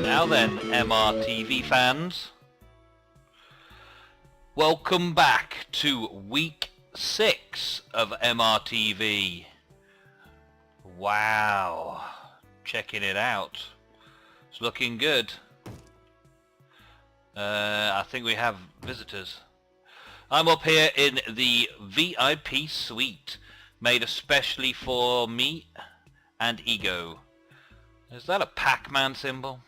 Now then, MRTV fans, welcome back to week 6 of MRTV. Wow, checking it out. It's looking good. I think we have visitors. I'm up here in the VIP suite, made especially for me and Ego. Is that a Pac-Man symbol?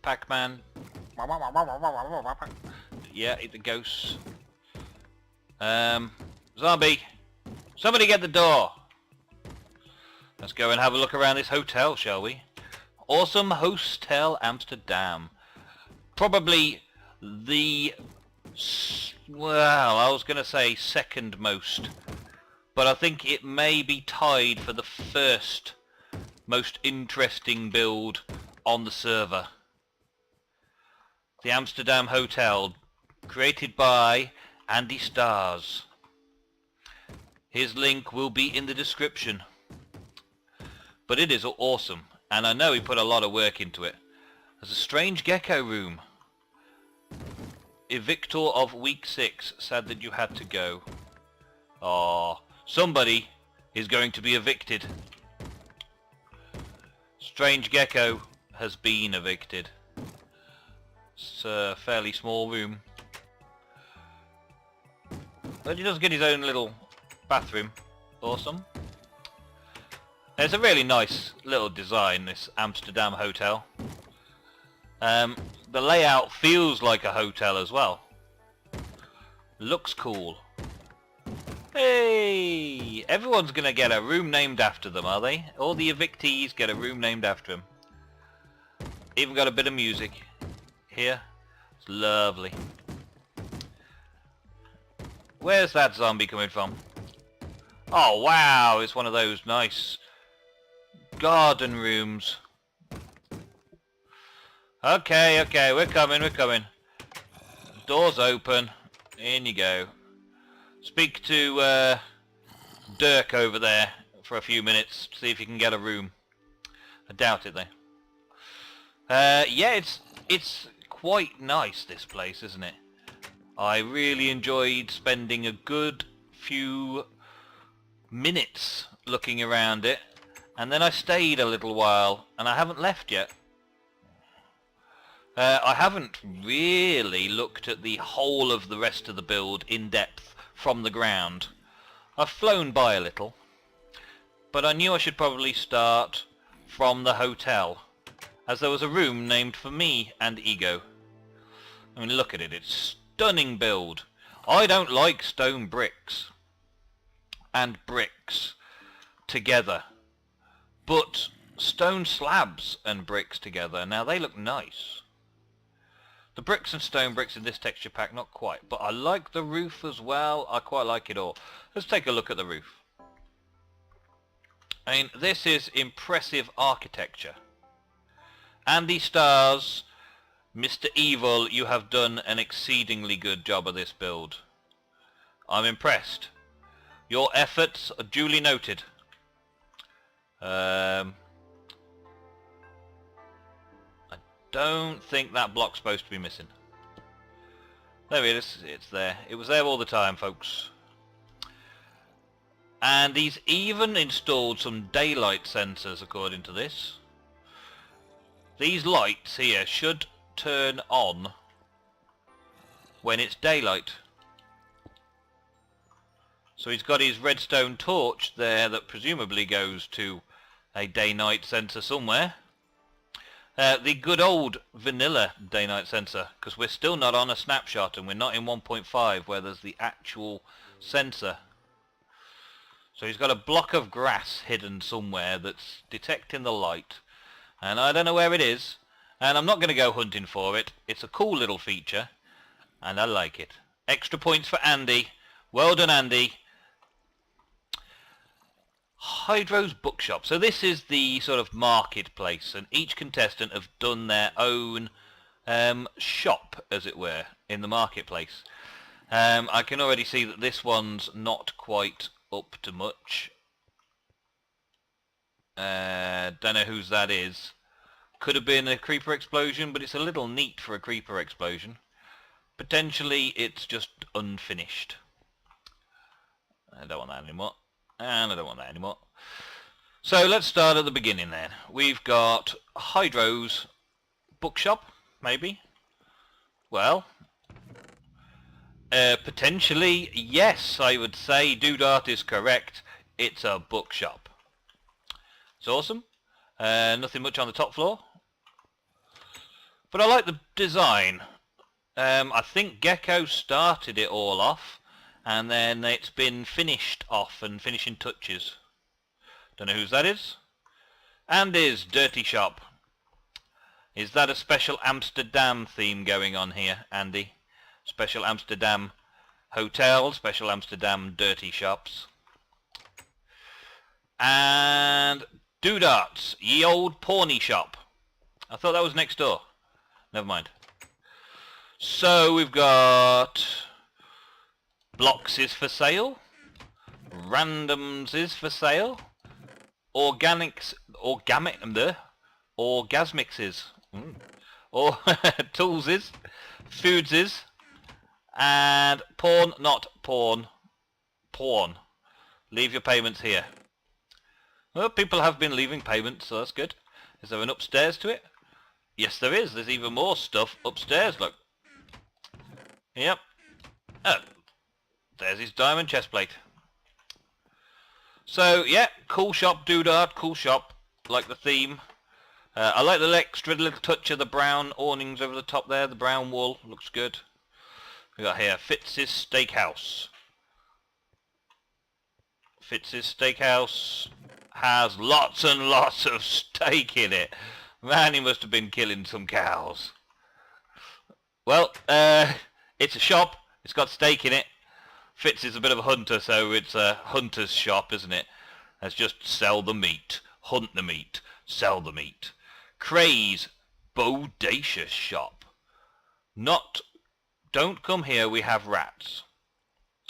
Pac-Man. Yeah, eat the ghosts. Zombie! Somebody get the door! Let's go and have a look around this hotel, shall we? Awesome Hostel Amsterdam. Probably the... well, I was going to say second most. But I think it may be tied for the first most interesting build on the server. The Amsterdam Hotel, created by Andy Stars. His link will be in the description. But it is awesome, and I know he put a lot of work into it. There's a strange gecko room. Evictor of week 6, sad that you had to go. Oh, somebody is going to be evicted. Strange gecko has been evicted. It's a fairly small room. But he does get his own little bathroom. Awesome. It's a really nice little design, this Amsterdam hotel. The layout feels like a hotel as well. Looks cool. Hey! Everyone's gonna get a room named after them, are they? All the evictees get a room named after them. Even got a bit of music here. It's lovely. Where's that zombie coming from? Oh wow, it's one of those nice garden rooms. Okay, we're coming. Doors open. In you go. Speak to Dirk over there for a few minutes, see if you can get a room. I doubt it though. Yeah, it's quite nice, this place, isn't it? I really enjoyed spending a good few minutes looking around it, and then I stayed a little while, and I haven't left yet. I haven't really looked at the whole of the rest of the build in depth from the ground. I've flown by a little, but I knew I should probably start from the hotel, as there was a room named for me and Ego. I mean, look at it, it's stunning build. I don't like stone bricks and bricks together, but stone slabs and bricks together, now they look nice. The bricks and stone bricks in this texture pack, not quite, but I like the roof as well. I quite like it all. Let's take a look at the roof. I mean, this is impressive architecture. Andy Stars, Mr. Evil, you have done an exceedingly good job of this build. I'm impressed. Your efforts are duly noted. Don't think that block's supposed to be missing. There it is, it's there. It was there all the time, folks. And he's even installed some daylight sensors according to this. These lights here should turn on when it's daylight. So he's got his redstone torch there that presumably goes to a day-night sensor somewhere. The good old vanilla day-night sensor, because we're still not on a snapshot and we're not in 1.5 where there's the actual sensor. So he's got a block of grass hidden somewhere that's detecting the light, and I don't know where it is, and I'm not going to go hunting for it. It's a cool little feature and I like it. Extra points for Andy. Well done, Andy. Hydro's Bookshop. So this is the sort of marketplace, and each contestant have done their own shop, as it were, in the marketplace. I can already see that this one's not quite up to much. Don't know whose that is. Could have been a creeper explosion, but it's a little neat for a creeper explosion. Potentially it's just unfinished. I don't want that anymore. And I don't want that anymore. So let's start at the beginning then. We've got Hydro's bookshop, maybe? Well, potentially, yes, I would say Doodart is correct. It's a bookshop. It's awesome. Nothing much on the top floor. But I like the design. I think Gecko started it all off, and then it's been finished off and finishing touches. Don't know whose that is. Andy's Dirty Shop. Is that a special Amsterdam theme going on here, Andy? Special Amsterdam hotel, special Amsterdam dirty shops. And Doodart's Ye Old Pawnee Shop. I thought that was next door. Never mind. So we've got Blocks is for sale, Randoms is for sale, Orgasmics is, or Tools is, Foods is, and Pawn not pawn, Pawn. Leave your payments here. Well, people have been leaving payments, so that's good. Is there an upstairs to it? Yes, there is. There's even more stuff upstairs, look. Yep. Oh, there's his diamond chestplate. So, yeah, cool shop, Doodart, cool shop. Like the theme. I like the extra little touch of the brown awnings over the top there, the brown wool. Looks good. We got here Fitz's Steakhouse. Fitz's Steakhouse has lots and lots of steak in it. Man, he must have been killing some cows. Well, it's a shop. It's got steak in it. Fitz is a bit of a hunter, so it's a hunter's shop, isn't it? Let's just sell the meat, hunt the meat, sell the meat. Cray's Bodacious Shop. Don't come here, we have rats.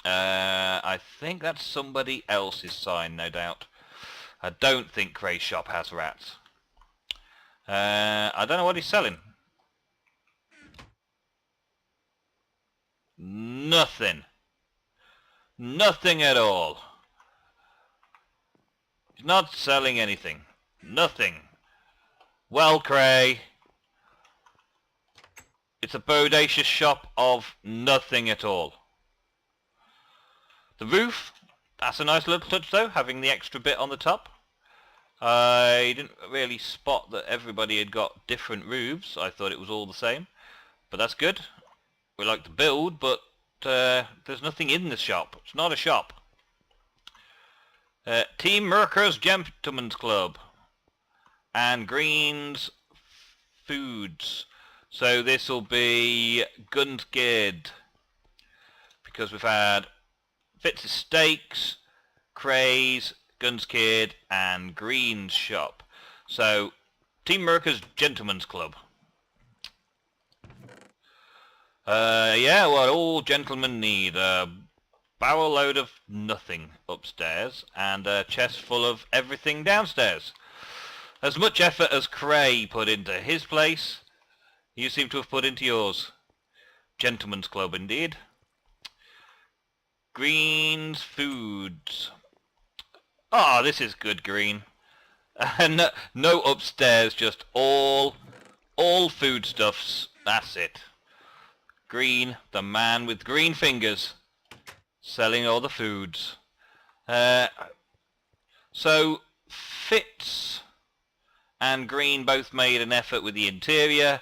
I think that's somebody else's sign, no doubt. I don't think Cray's shop has rats. I don't know what he's selling. Nothing. Nothing at all. He's not selling anything. Nothing. Well, Cray, it's a bodacious shop of nothing at all. The roof, that's a nice little touch though, having the extra bit on the top. I didn't really spot that everybody had got different roofs. I thought it was all the same. But that's good. We like the build, but there's nothing in the shop. It's not a shop. Team Merker's Gentlemen's Club. And Green's Foods. So this will be Gunskid. Because we've had Fitz's Steaks, Cray's, Gunskid, and Green's Shop. So, Team Merker's Gentlemen's Club. Yeah, what all gentlemen need. A barrel load of nothing upstairs, and a chest full of everything downstairs. As much effort as Cray put into his place, you seem to have put into yours. Gentlemen's Club, indeed. Green's Foods. Ah, this is good, Green. No upstairs, just all foodstuffs. That's it. Green, the man with green fingers, selling all the foods. So, Fitz and Green both made an effort with the interior.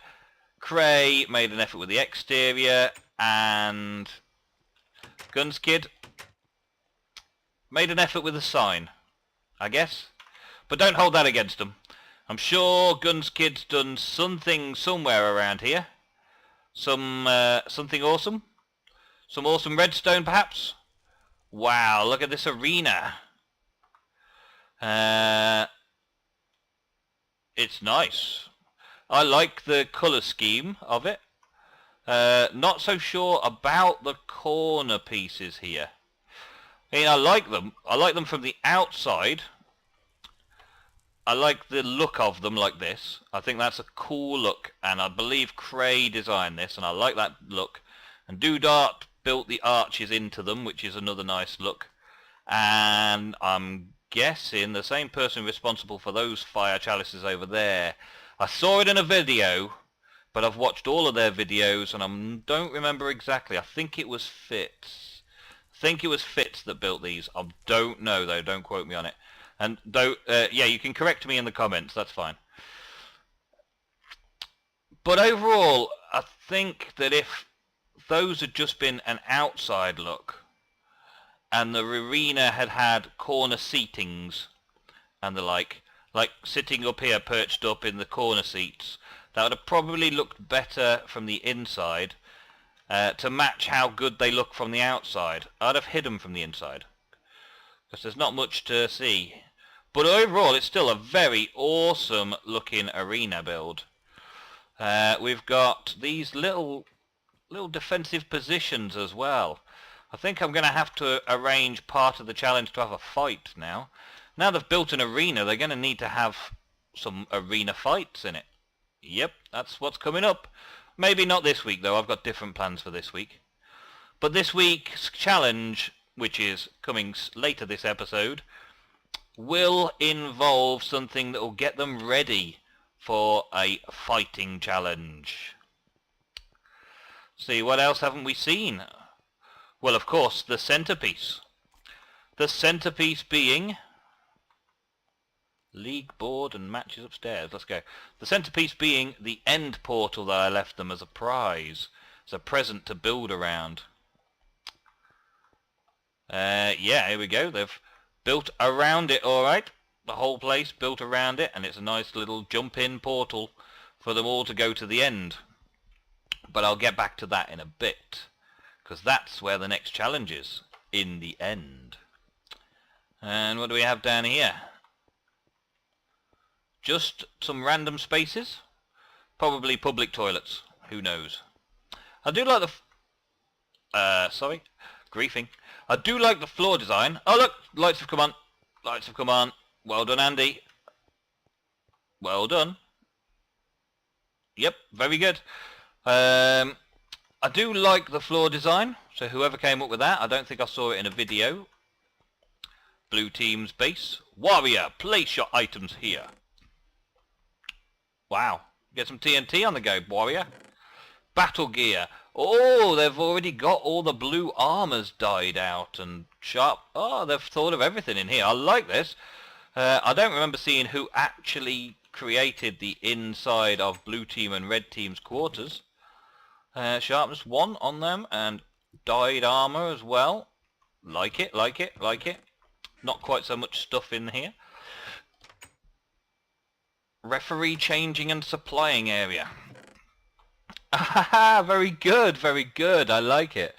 Cray made an effort with the exterior, and Gunskid made an effort with the sign, I guess. But don't hold that against them. I'm sure Gunskid's done something somewhere around here. Something awesome. Some awesome redstone, perhaps. Wow, look at this arena. It's nice. I like the colour scheme of it. Not so sure about the corner pieces here. I mean, I like them. I like them from the outside. I like the look of them like this. I think that's a cool look, and I believe Cray designed this, and I like that look. And Doodart built the arches into them, which is another nice look. And I'm guessing the same person responsible for those fire chalices over there. I saw it in a video, but I've watched all of their videos, and I don't remember exactly. I think it was Fitz. I think it was Fitz that built these. I don't know, though. Don't quote me on it. And yeah, you can correct me in the comments. That's fine. But overall, I think that if those had just been an outside look, and the arena had had corner seatings and the like sitting up here perched up in the corner seats, that would have probably looked better from the inside to match how good they look from the outside. I'd have hid them from the inside because there's not much to see. But overall, it's still a very awesome looking arena build. We've got these little defensive positions as well. I think I'm going to have to arrange part of the challenge to have a fight now. Now they've built an arena, they're going to need to have some arena fights in it. Yep, that's what's coming up. Maybe not this week though, I've got different plans for this week. But this week's challenge, which is coming later this episode, will involve something that will get them ready for a fighting challenge. See, what else haven't we seen? Well, of course, the centerpiece. The centerpiece being league board and matches upstairs. Let's go. The centerpiece being the end portal that I left them as a prize, as a present to build around. Yeah, here we go. They've built around it, all right. The whole place built around it, and it's a nice little jump-in portal for them all to go to the end. But I'll get back to that in a bit, because that's where the next challenge is, in the end. And what do we have down here? Just some random spaces, probably public toilets, who knows. I do like the sorry, griefing. I do like the floor design. Oh look, lights have come on. Lights have come on. Well done, Andy. Well done. Yep, very good. I do like the floor design, so whoever came up with that, I don't think I saw it in a video. Blue team's base. Warrior, place your items here. Wow, get some TNT on the go, warrior. Battle gear. Oh, they've already got all the blue armors dyed out and sharp. Oh, they've thought of everything in here. I like this. I don't remember seeing who actually created the inside of blue team and red team's quarters. Sharpness 1 on them and dyed armor as well. Like it, like it, like it. Not quite so much stuff in here. Referee changing and supplying area. Ah, very good, very good. I like it.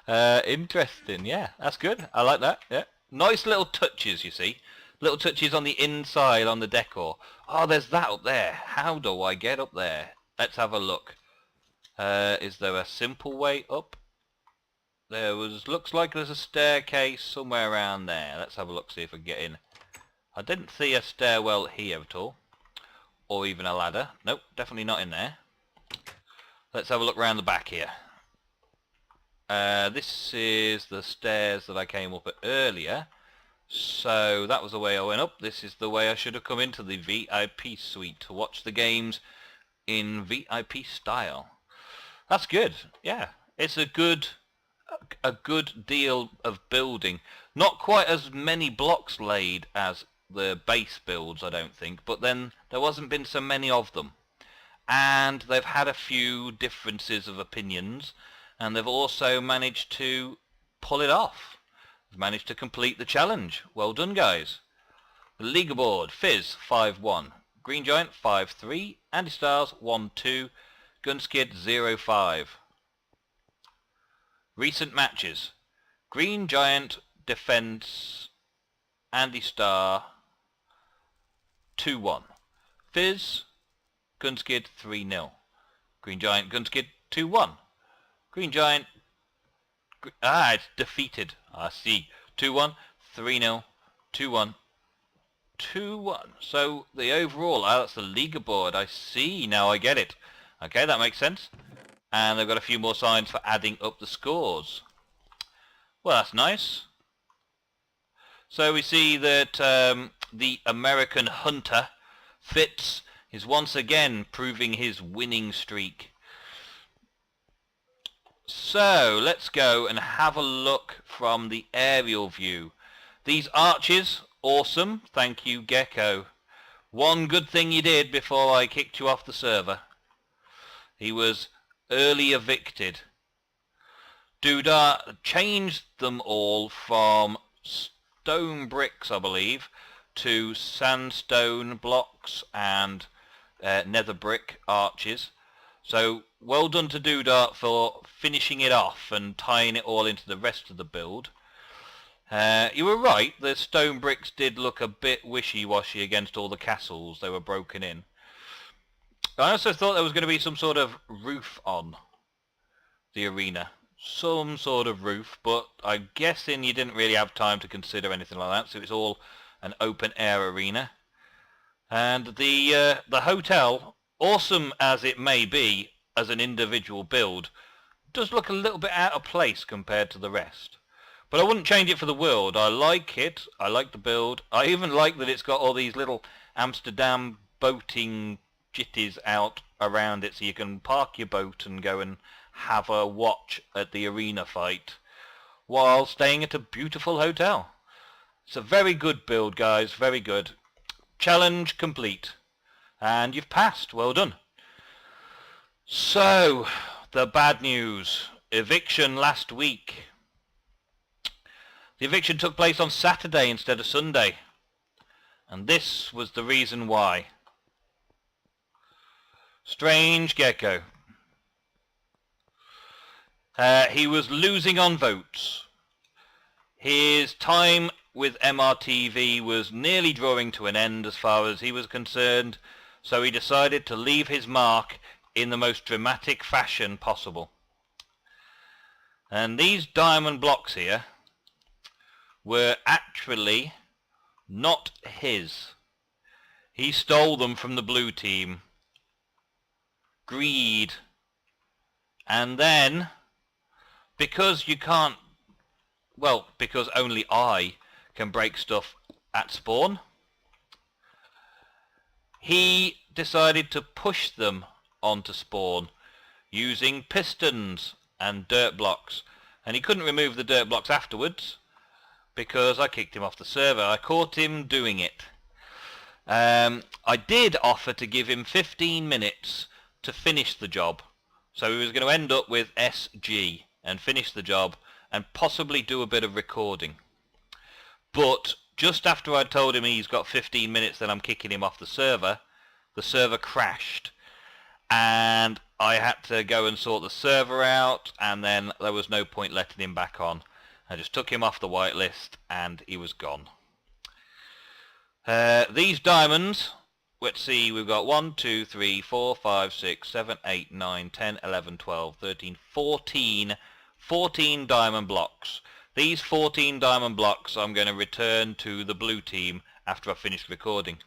Interesting, yeah, that's good. I like that, yeah. Nice little touches, you see. Little touches on the inside on the decor. Oh, there's that up there. How do I get up there? Let's have a look. Is there a simple way up? Looks like there's a staircase somewhere around there. Let's have a look, see if I can get in. I didn't see a stairwell here at all. Or even a ladder. Nope, definitely not in there. Let's have a look around the back here. This is the stairs that I came up at earlier. So that was the way I went up. This is the way I should have come into the VIP suite to watch the games in VIP style. That's good. Yeah, it's a good deal of building. Not quite as many blocks laid as the base builds, I don't think, but then there wasn't been so many of them. And they've had a few differences of opinions, and they've also managed to pull it off. They've managed to complete the challenge. Well done, guys. The leaderboard: Fizz 5-1, Green Giant 5-3, Andy Stars 1-2, Gunskid 0-5. Recent matches: Green Giant defense, Andy Star 2-1. Fizz, Gunskid 3-0. Green Giant, Gunskid 2-1. Green Giant, it's defeated. I see. 2-1, 3-0, 2-1, 2-1. So the overall, that's the leaderboard. I see, now I get it. Okay, that makes sense. And they've got a few more signs for adding up the scores. Well, that's nice. So we see that the American Hunter, Fitz, is once again proving his winning streak. So let's go and have a look from the aerial view. These arches, awesome. Thank you, Gecko. One good thing you did before I kicked you off the server. He was early evicted. Doodah changed them all from stone bricks, I believe, to sandstone blocks and nether brick arches. So well done to Doodah for finishing it off and tying it all into the rest of the build. You were right, the stone bricks did look a bit wishy-washy against all the castles. They were broken in. I also thought there was going to be some sort of roof on the arena. Some sort of roof, but I'm guessing you didn't really have time to consider anything like that, so it's all an open-air arena. And the hotel, awesome as it may be as an individual build, does look a little bit out of place compared to the rest. But I wouldn't change it for the world. I like it. I like the build. I even like that it's got all these little Amsterdam boating jitties out around it, so you can park your boat and go and have a watch at the arena fight while staying at a beautiful hotel. It's a very good build, guys. Very good. Challenge complete. And you've passed. Well done. So, the bad news. Eviction last week. The eviction took place on Saturday instead of Sunday. And this was the reason why. Strange Gecko. He was losing on votes. His time with MRTV was nearly drawing to an end as far as he was concerned, so he decided to leave his mark in the most dramatic fashion possible. And these diamond blocks here were actually not his. He stole them from the blue team. Greed. And then, because you can't, well, because only I can break stuff at spawn, he decided to push them onto spawn using pistons and dirt blocks. And he couldn't remove the dirt blocks afterwards because I kicked him off the server. I caught him doing it. I did offer to give him 15 minutes to finish the job. So he was going to end up with SG and finish the job and possibly do a bit of recording. But just after I told him he's got 15 minutes, then I'm kicking him off the server crashed. And I had to go and sort the server out, and then there was no point letting him back on. I just took him off the whitelist and he was gone. These diamonds, let's see, we've got 1, 2, 3, 4, 5, 6, 7, 8, 9, 10, 11, 12, 13, 14 diamond blocks. These 14 diamond blocks I'm going to return to the blue team after I've finished recording.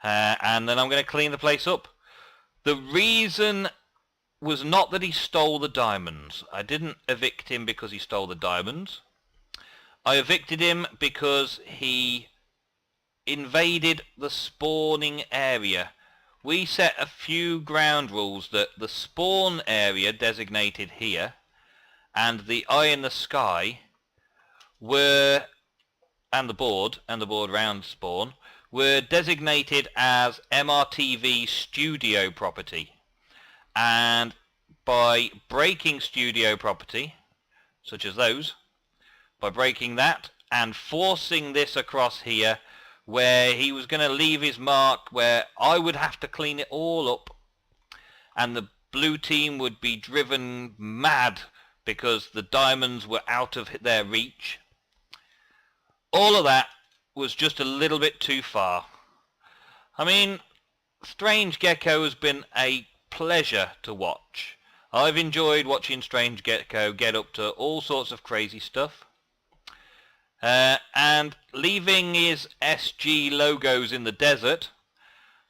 And then I'm going to clean the place up. The reason was not that he stole the diamonds. I didn't evict him because he stole the diamonds. I evicted him because he invaded the spawning area. We set a few ground rules that the spawn area designated here and the eye in the sky were, and the board round spawn, were designated as MRTV studio property. And by breaking studio property, such as those, by breaking that and forcing this across here where he was going to leave his mark, where I would have to clean it all up and the blue team would be driven mad because the diamonds were out of their reach. All of that was just a little bit too far. I mean, Strange Gecko has been a pleasure to watch. I've enjoyed watching Strange Gecko get up to all sorts of crazy stuff. and leaving his SG logos in the desert.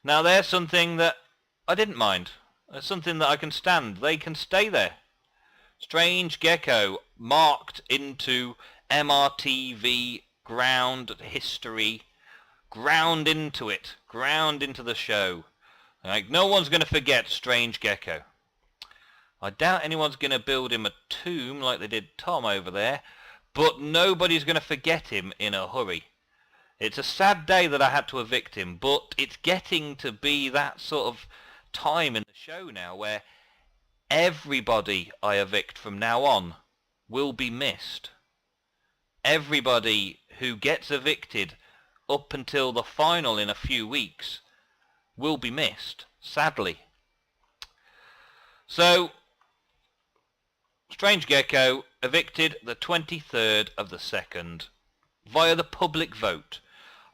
Now there's something that I didn't mind. It's something that I can stand. They can stay there. Strange Gecko marked into MRTV ground history. Ground into it. Ground into the show. Like, no one's going to forget Strange Gecko. I doubt anyone's going to build him a tomb like they did Tom over there, but nobody's going to forget him in a hurry. It's a sad day that I had to evict him, but it's getting to be that sort of time in the show now where everybody I evict from now on will be missed. Everybody who gets evicted up until the final in a few weeks will be missed, sadly. So, Strange Gecko evicted the 23rd of the 2nd via the public vote.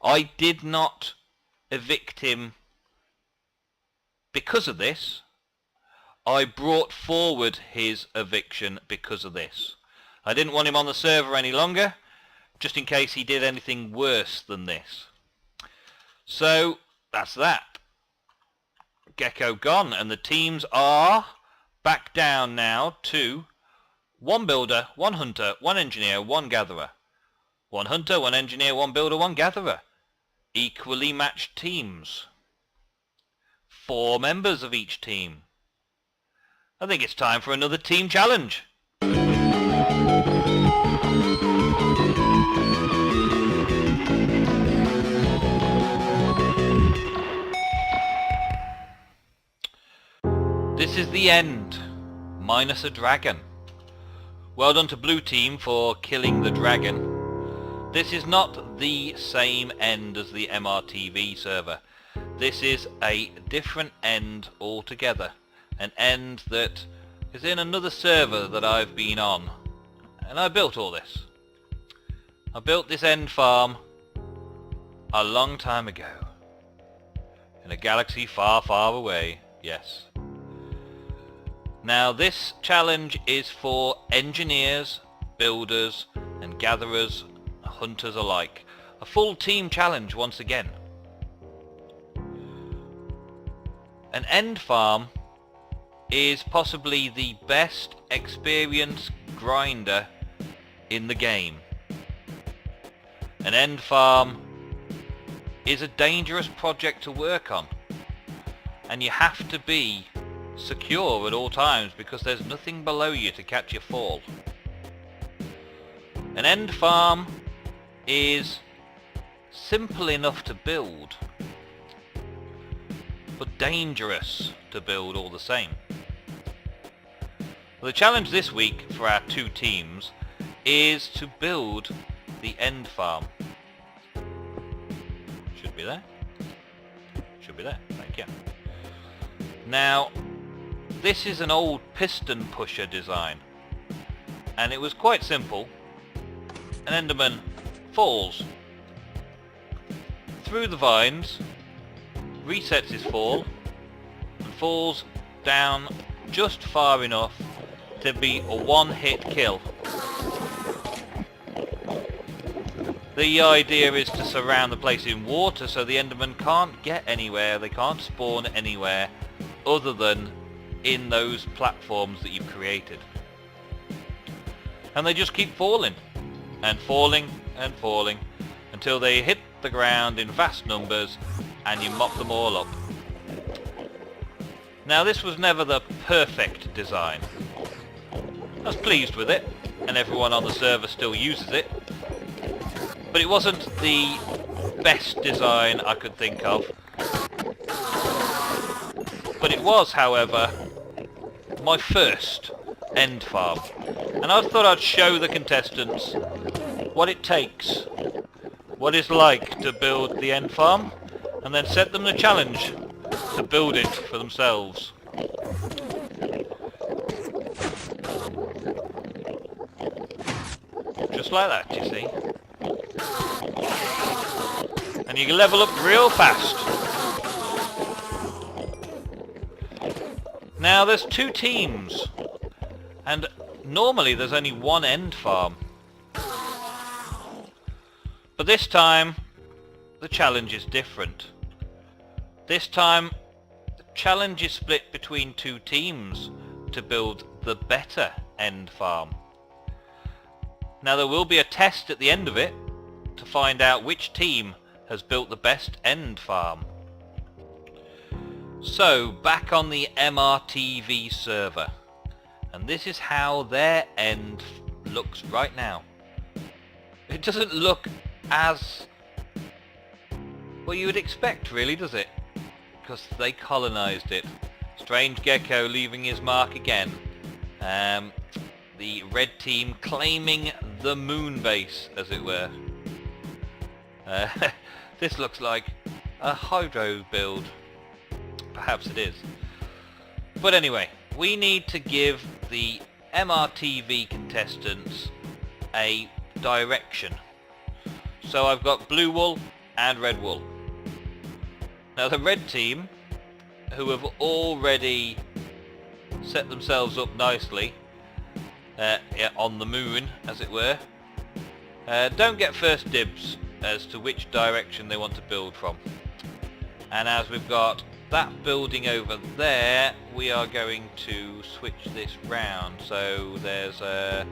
I did not evict him because of this. I brought forward his eviction because of this. I didn't want him on the server any longer, just in case he did anything worse than this. So, that's that. Gecko gone, and the teams are back down now to 1 builder, 1 hunter, 1 engineer, 1 gatherer. 1 hunter, 1 engineer, 1 builder, 1 gatherer. Equally matched teams. 4 members of each team. I think it's time for another team challenge. This is the end, minus a dragon. Well done to Blue Team for killing the dragon. This is not the same end as the MRTV server. This is a different end altogether. An end that is in another server that I've been on. And I built all this. I built this end farm a long time ago. In a galaxy far, far away. Yes. Now this challenge is for engineers, builders and gatherers, hunters alike. A full team challenge once again. An end farm is possibly the best experienced grinder in the game. An end farm is a dangerous project to work on, and you have to be secure at all times because there's nothing below you to catch your fall. An end farm is simple enough to build, but dangerous to build all the same. Well, the challenge this week for our 2 teams is to build the end farm. Should be there. Should be there. Thank you. Now, this is an old piston pusher design, and it was quite simple. An Enderman falls through the vines, resets his fall, and falls down just far enough to be a 1-hit kill. The idea is to surround the place in water so the Enderman can't get anywhere, they can't spawn anywhere other than in those platforms that you've created. And they just keep falling and falling and falling until they hit the ground in vast numbers and you mop them all up. Now this was never the perfect design. I was pleased with it, and everyone on the server still uses it, but it wasn't the best design I could think of. But it was, however, my first end farm, and I thought I'd show the contestants what it takes, what it's like to build the end farm, and then set them the challenge to build it for themselves. Just like that, you see. And you can level up real fast. Now there's 2 teams, and normally there's only 1 end farm. But this time, the challenge is different. This time, the challenge is split between two teams to build the better end farm. Now there will be a test at the end of it to find out which team has built the best end farm. So, back on the MRTV server, and this is how their end looks right now. It doesn't look as what you would expect, really, does it? Because they colonized it. Strange Gecko leaving his mark again. The red team claiming the moon base, as it were. This looks like a hydro build. Perhaps it is. But anyway, we need to give the MRTV contestants a direction. So I've got blue wool and red wool. Now the red team, who have already set themselves up nicely on the moon, as it were, don't get first dibs as to which direction they want to build from. And as we've got that building over there, we are going to switch this round. So there's the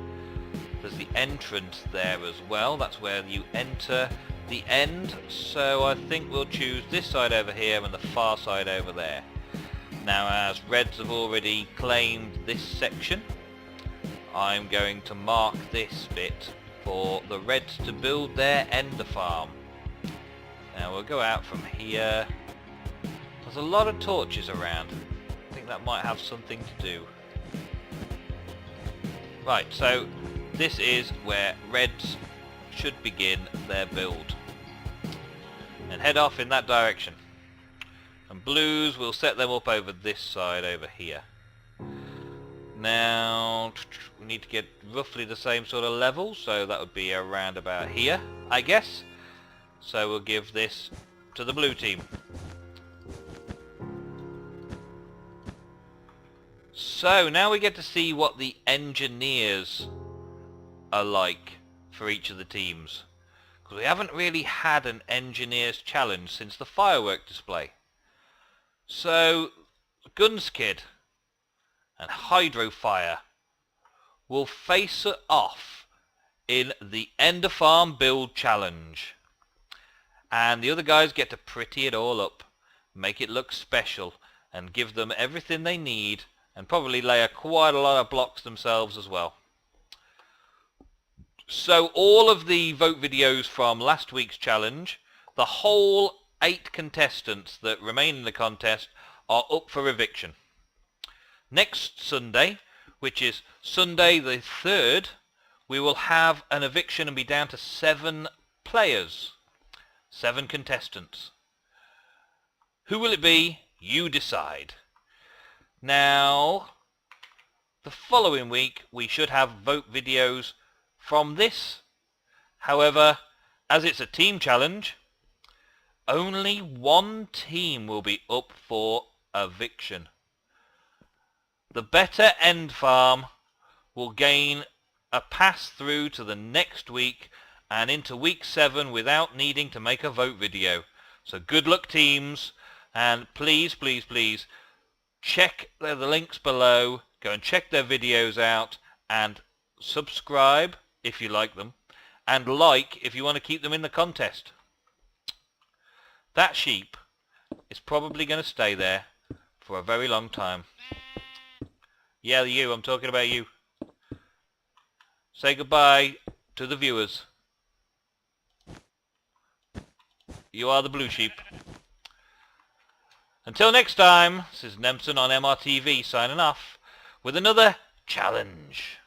entrance there as well. That's where you enter the end. So I think we'll choose this side over here and the far side over there. Now, as reds have already claimed this section, I'm going to mark this bit for the reds to build their ender farm. Now we'll go out from here. There's a lot of torches around. I think that might have something to do. Right, so this is where reds should begin their build. And head off in that direction. And blues will set them up over this side over here. Now, we need to get roughly the same sort of level, so that would be around about here, I guess. So we'll give this to the blue team. So now we get to see what the engineers are like for each of the teams. Because we haven't really had an engineers challenge since the firework display. So, Gunskid and Hydrofire will face it off in the Ender Farm Build Challenge. And the other guys get to pretty it all up, make it look special, and give them everything they need, and probably lay quite a lot of blocks themselves as well. So all of the vote videos from last week's challenge, the whole 8 contestants that remain in the contest, are up for eviction. Next Sunday, which is Sunday the 3rd, we will have an eviction and be down to 7 players, 7 contestants. Who will it be? You decide. Now, the following week we should have vote videos from this. However, as it's a team challenge, only one team will be up for eviction. The better end farm will gain a pass through to the next week and into week 7 without needing to make a vote video. So good luck, teams, and please, please, please check the links below, go and check their videos out, and subscribe if you like them, and like if you want to keep them in the contest. That sheep is probably going to stay there for a very long time. Yeah, you, I'm talking about you. Say goodbye to the viewers. You are the blue sheep. Until next time, this is Nemsun on MRTV signing off with another challenge.